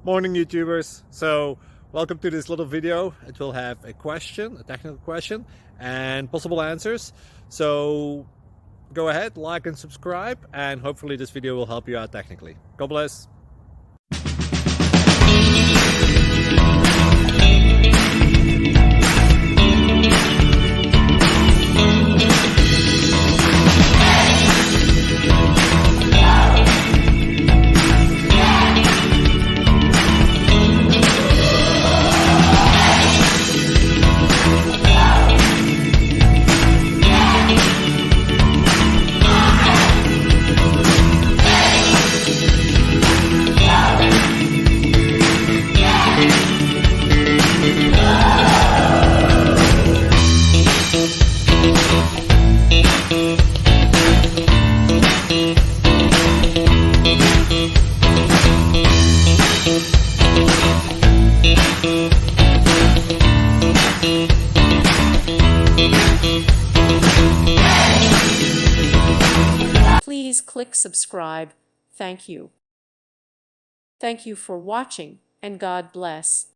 Morning YouTubers. So welcome to this little video. It will have a question, a technical question, and possible answers. So go ahead, like and subscribe, and hopefully this video will help you out technically. God bless. Please click subscribe. Thank you. Thank you for watching, and God bless.